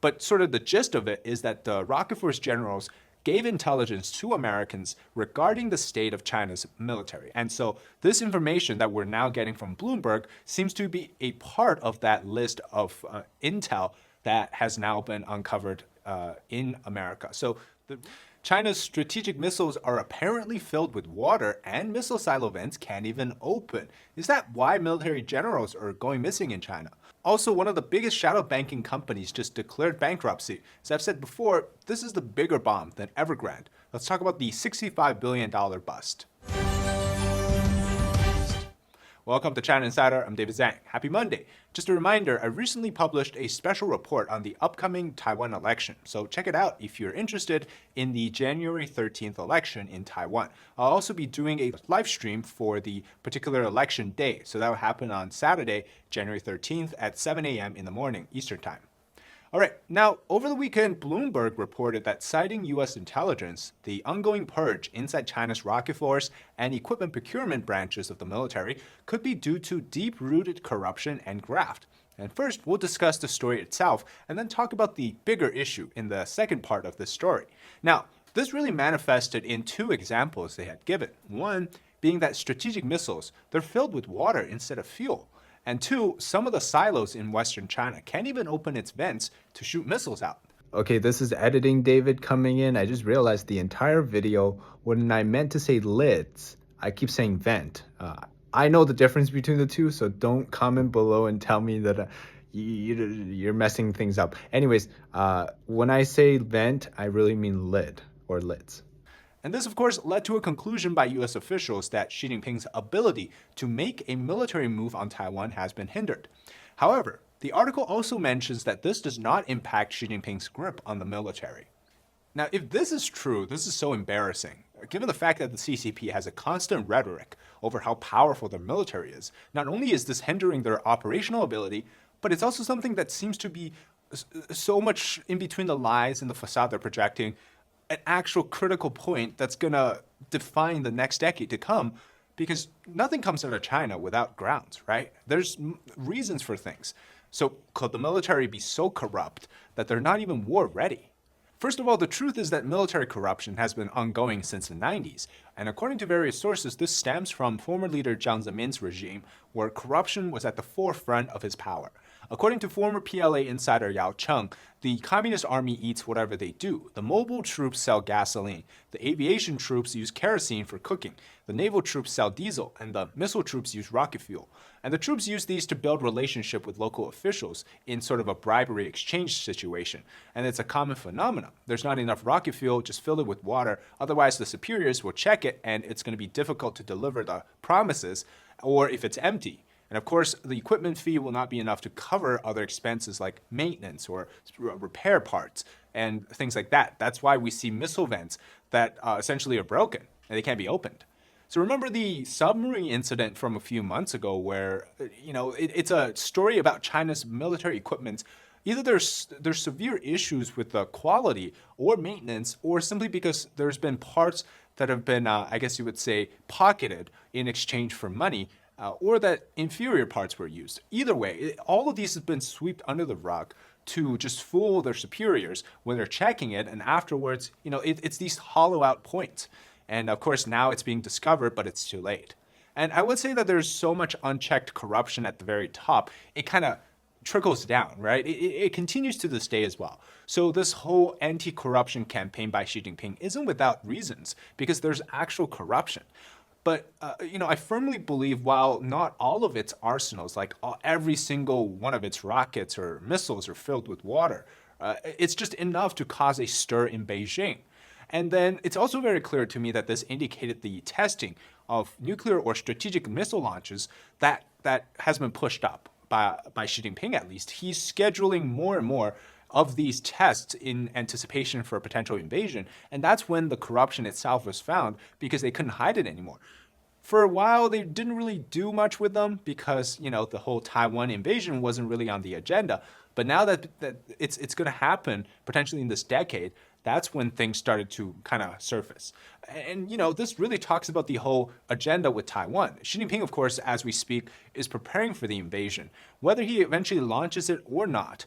But sort of the gist of it is that the Rocket Force generals gave intelligence to Americans regarding the state of China's military. And so this information that we're now getting from Bloomberg seems to be a part of that list of intel that has now been uncovered in America. So China's strategic missiles are apparently filled with water, and missile silo vents can't even open. Is that why military generals are going missing in China? Also, one of the biggest shadow banking companies just declared bankruptcy. As I've said before, this is the bigger bomb than Evergrande. Let's talk about the $65 billion bust. Welcome to China Insider. I'm David Zhang. Happy Monday. Just a reminder, I recently published a special report on the upcoming Taiwan election, so check it out if you're interested in the January 13th election in Taiwan. I'll also be doing a live stream for the particular election day, so that will happen on Saturday, January 13th at 7 a.m. in the morning, Eastern Time. All right, now, over the weekend, Bloomberg reported that citing U.S. intelligence, the ongoing purge inside China's rocket force and equipment procurement branches of the military could be due to deep-rooted corruption and graft. And first, we'll discuss the story itself and then talk about the bigger issue in the second part of this story. Now, this really manifested in two examples they had given. One being that strategic missiles, they're filled with water instead of fuel. And two, some of the silos in Western China can't even open its vents to shoot missiles out. Okay, this is editing David coming in. I just realized the entire video, when I meant to say lids, I keep saying vent. I know the difference between the two, so don't comment below and tell me that you're messing things up. Anyways, when I say vent, I really mean lid or lids. And this, of course, led to a conclusion by U.S. officials that Xi Jinping's ability to make a military move on Taiwan has been hindered. However, the article also mentions that this does not impact Xi Jinping's grip on the military. Now, if this is true, this is so embarrassing. Given the fact that the CCP has a constant rhetoric over how powerful their military is, not only is this hindering their operational ability, but it's also something that seems to be so much in between the lies and the facade they're projecting, an actual critical point that's going to define the next decade to come, because nothing comes out of China without grounds, right? There's reasons for things. So could the military be so corrupt that they're not even war ready? First of all, the truth is that military corruption has been ongoing since the 90s, and according to various sources, this stems from former leader Jiang Zemin's regime, where corruption was at the forefront of his power. According to former PLA insider Yao Cheng, the Communist Army eats whatever they do. The mobile troops sell gasoline, the aviation troops use kerosene for cooking, the naval troops sell diesel, and the missile troops use rocket fuel. And the troops use these to build relationship with local officials in sort of a bribery exchange situation. And it's a common phenomenon. There's not enough rocket fuel, just fill it with water. Otherwise, the superiors will check it, and it's going to be difficult to deliver the promises, or if it's empty. And of course, the equipment fee will not be enough to cover other expenses like maintenance or repair parts and things like that. That's why we see missile vents that essentially are broken and they can't be opened. So remember the submarine incident from a few months ago where, it's a story about China's military equipment. Either there's severe issues with the quality or maintenance, or simply because there's been parts that have been, I guess you would say, pocketed in exchange for money, or that inferior parts were used. Either way, all of these have been swept under the rug to just fool their superiors when they're checking it, and afterwards, it's these hollow out points. And of course, now it's being discovered, but it's too late. And I would say that there's so much unchecked corruption at the very top, it kind of trickles down, right? It continues to this day as well. So this whole anti-corruption campaign by Xi Jinping isn't without reasons, because there's actual corruption. But, I firmly believe while not all of its arsenals, like every single one of its rockets or missiles are filled with water, it's just enough to cause a stir in Beijing. And then it's also very clear to me that this indicated the testing of nuclear or strategic missile launches that has been pushed up by Xi Jinping at least. He's scheduling more and more of these tests in anticipation for a potential invasion. And that's when the corruption itself was found, because they couldn't hide it anymore. For a while, they didn't really do much with them because, the whole Taiwan invasion wasn't really on the agenda. But now that it's going to happen potentially in this decade, that's when things started to kind of surface. And, this really talks about the whole agenda with Taiwan. Xi Jinping, of course, as we speak, is preparing for the invasion. Whether he eventually launches it or not,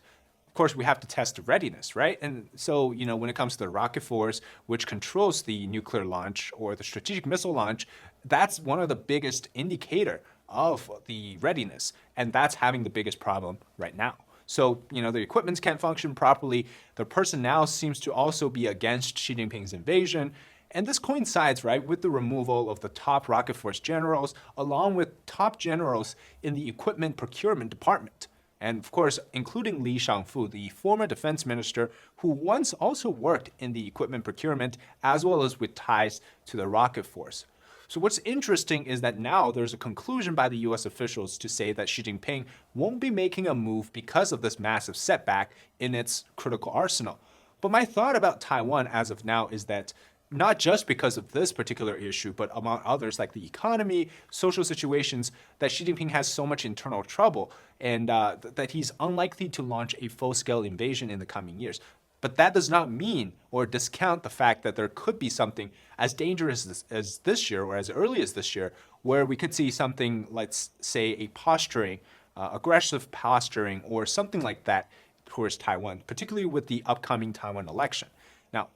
of course, we have to test the readiness, right? And so, when it comes to the rocket force, which controls the nuclear launch or the strategic missile launch, that's one of the biggest indicator of the readiness. And that's having the biggest problem right now. So, the equipments can't function properly. The personnel seems to also be against Xi Jinping's invasion. And this coincides, right, with the removal of the top rocket force generals, along with top generals in the equipment procurement department. And of course, including Li Shangfu, the former defense minister who once also worked in the equipment procurement, as well as with ties to the rocket force. So what's interesting is that now there's a conclusion by the US officials to say that Xi Jinping won't be making a move because of this massive setback in its critical arsenal. But my thought about Taiwan as of now is that not just because of this particular issue, but among others like the economy, social situations, that Xi Jinping has so much internal trouble and that he's unlikely to launch a full-scale invasion in the coming years. But that does not mean or discount the fact that there could be something as dangerous as this year or as early as this year, where we could see something, let's say, a posturing, aggressive posturing or something like that towards Taiwan, particularly with the upcoming Taiwan election. Now,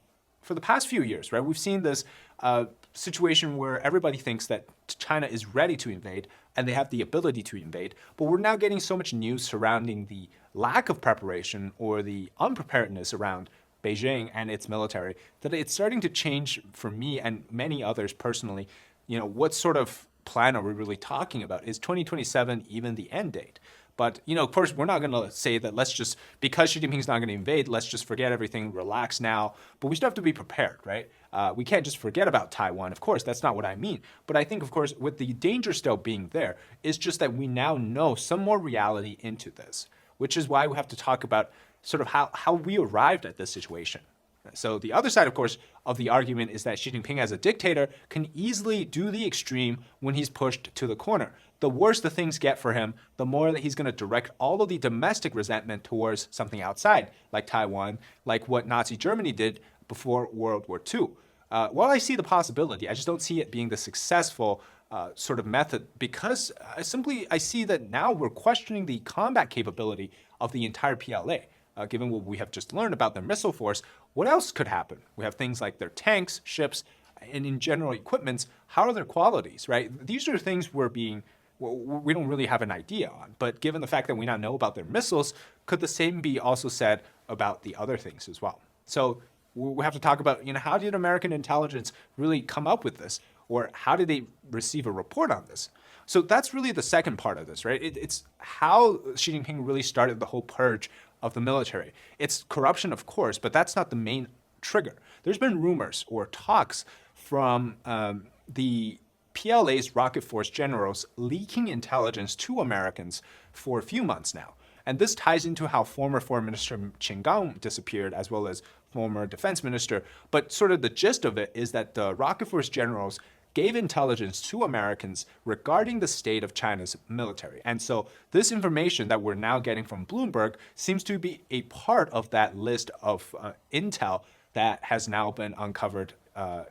for the past few years, right, we've seen this situation where everybody thinks that China is ready to invade and they have the ability to invade. But we're now getting so much news surrounding the lack of preparation or the unpreparedness around Beijing and its military that it's starting to change for me and many others personally. What sort of plan are we really talking about? Is 2027 even the end date? But, of course, we're not going to say that because Xi Jinping's not going to invade, let's just forget everything, relax now. But we still have to be prepared, right? We can't just forget about Taiwan. Of course, that's not what I mean. But I think, of course, with the danger still being there, it's just that we now know some more reality into this, which is why we have to talk about sort of how we arrived at this situation. So the other side, of course, of the argument is that Xi Jinping as a dictator can easily do the extreme when he's pushed to the corner. The worse the things get for him, the more that he's going to direct all of the domestic resentment towards something outside, like Taiwan, like what Nazi Germany did before World War II. While I see the possibility, I just don't see it being the successful sort of method because I see that now we're questioning the combat capability of the entire PLA. Given what we have just learned about their missile force, what else could happen? We have things like their tanks, ships, and in general equipments. How are their qualities, right? These are things we don't really have an idea on. But given the fact that we now know about their missiles, could the same be also said about the other things as well? So we have to talk about, how did American intelligence really come up with this? Or how did they receive a report on this? So that's really the second part of this, right? It's how Xi Jinping really started the whole purge of the military. It's corruption, of course, but that's not the main trigger. There's been rumors or talks from the PLA's rocket force generals leaking intelligence to Americans for a few months now. And this ties into how former Foreign Minister Qin Gang disappeared, as well as former defense minister. But sort of the gist of it is that the rocket force generals gave intelligence to Americans regarding the state of China's military. And so this information that we're now getting from Bloomberg seems to be a part of that list of intel that has now been uncovered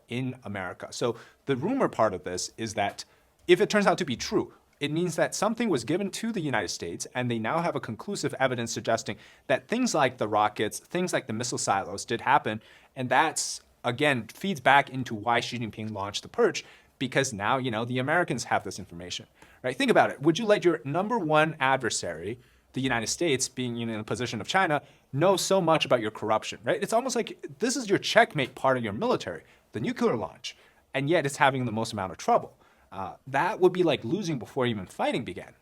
in America. So the rumor part of this is that if it turns out to be true, it means that something was given to the United States and they now have a conclusive evidence suggesting that things like the rockets, things like the missile silos did happen. And that's, again, feeds back into why Xi Jinping launched the purge, because now, the Americans have this information, right? Think about it. Would you let your number one adversary, the United States, being in a position of China, know so much about your corruption, right? It's almost like this is your checkmate part of your military, the nuclear launch, and yet it's having the most amount of trouble. That would be like losing before even fighting began.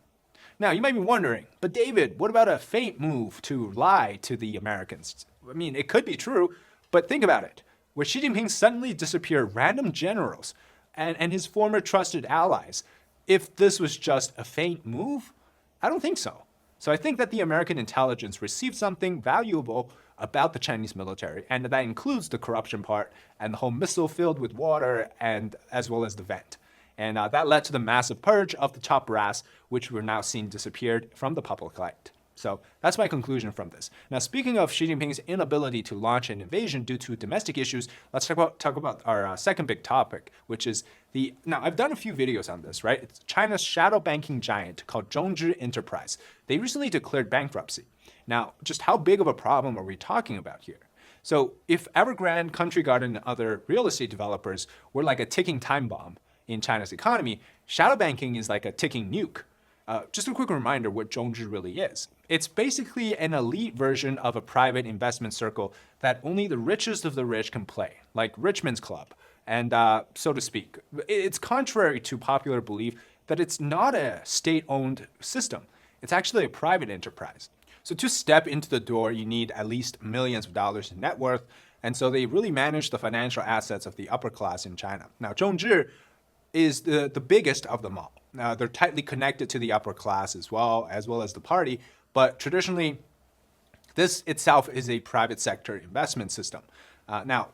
Now, you might be wondering, but David, what about a feint move to lie to the Americans? I mean, it could be true, but think about it. Where Xi Jinping suddenly disappeared random generals and his former trusted allies, if this was just a feint move? I don't think so. So I think that the American intelligence received something valuable about the Chinese military, and that includes the corruption part and the whole missile filled with water, and as well as the vent. And that led to the massive purge of the top brass, which we're now seeing disappeared from the public light. So that's my conclusion from this. Now, speaking of Xi Jinping's inability to launch an invasion due to domestic issues, let's talk about our second big topic, which is now I've done a few videos on this, right? It's China's shadow banking giant called Zhongzhi Enterprise. They recently declared bankruptcy. Now, just how big of a problem are we talking about here? So if Evergrande, Country Garden, and other real estate developers were like a ticking time bomb in China's economy, shadow banking is like a ticking nuke. Just a quick reminder what Zhongzhi really is. It's basically an elite version of a private investment circle that only the richest of the rich can play, like Richmond's Club, and so to speak. It's contrary to popular belief that it's not a state-owned system. It's actually a private enterprise. So to step into the door, you need at least millions of dollars in net worth, and so they really manage the financial assets of the upper class in China. Now, Zhongzhi is the biggest of them all. Now, they're tightly connected to the upper class as well as the party, but traditionally, this itself is a private sector investment system. Now,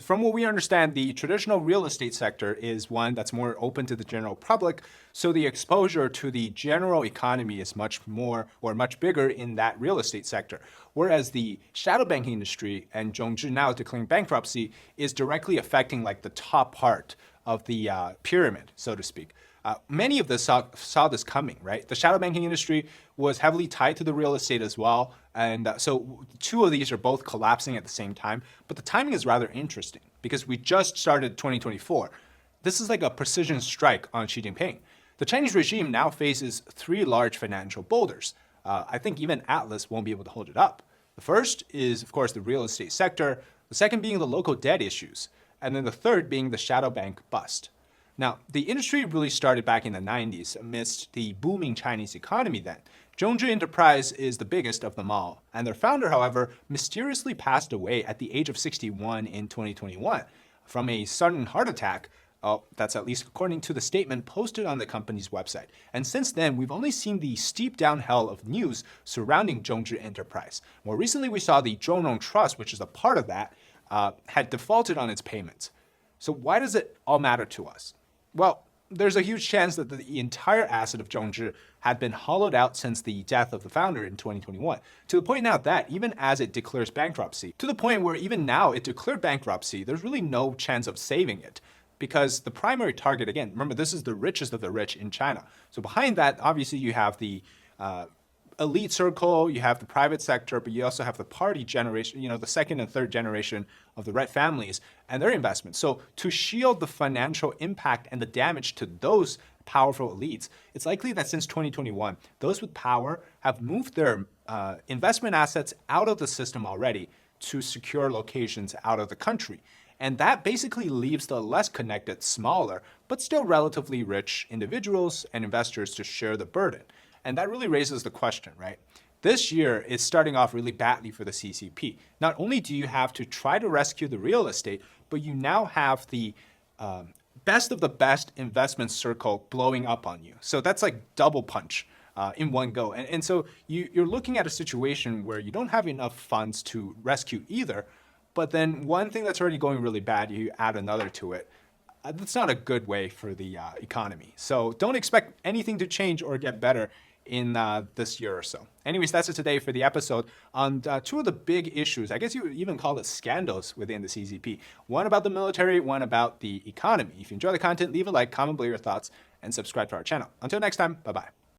from what we understand, the traditional real estate sector is one that's more open to the general public, so the exposure to the general economy is much more or much bigger in that real estate sector. Whereas the shadow banking industry, and Zhongzhi now declaring bankruptcy, is directly affecting like the top part of the pyramid, so to speak. Many of us saw this coming, right? The shadow banking industry was heavily tied to the real estate as well. And so two of these are both collapsing at the same time. But the timing is rather interesting because we just started 2024. This is like a precision strike on Xi Jinping. The Chinese regime now faces three large financial boulders. I think even Atlas won't be able to hold it up. The first is, of course, the real estate sector. The second being the local debt issues. And then the third being the shadow bank bust. Now, the industry really started back in the 90s amidst the booming Chinese economy then. Zhongzhi Enterprise is the biggest of them all, and their founder, however, mysteriously passed away at the age of 61 in 2021 from a sudden heart attack. Oh, that's at least according to the statement posted on the company's website. And since then, we've only seen the steep downhill of news surrounding Zhongzhi Enterprise. More recently, we saw the Zhongrong Trust, which is a part of that, had defaulted on its payments. So why does it all matter to us? Well, there's a huge chance that the entire asset of Zhongzhi had been hollowed out since the death of the founder in 2021, to the point now that even as it declares bankruptcy, to the point where even now it declared bankruptcy, there's really no chance of saving it. Because the primary target, again, remember, this is the richest of the rich in China. So behind that, obviously, you have the elite circle, you have the private sector, but you also have the party generation, the second and third generation of the right families and their investments. So to shield the financial impact and the damage to those powerful elites, it's likely that since 2021, those with power have moved their investment assets out of the system already to secure locations out of the country. And that basically leaves the less connected, smaller, but still relatively rich individuals and investors to share the burden. And that really raises the question, right? This year is starting off really badly for the CCP. Not only do you have to try to rescue the real estate, but you now have the best of the best investment circle blowing up on you. So that's like double punch in one go. And so you're looking at a situation where you don't have enough funds to rescue either, but then one thing that's already going really bad, you add another to it. That's not a good way for the economy. So don't expect anything to change or get better in this year or so. Anyways, that's it today for the episode on two of the big issues. I guess you would even call it scandals within the CCP. One about the military, one about the economy. If you enjoy the content, leave a like, comment below your thoughts, and subscribe to our channel. Until next time, bye-bye.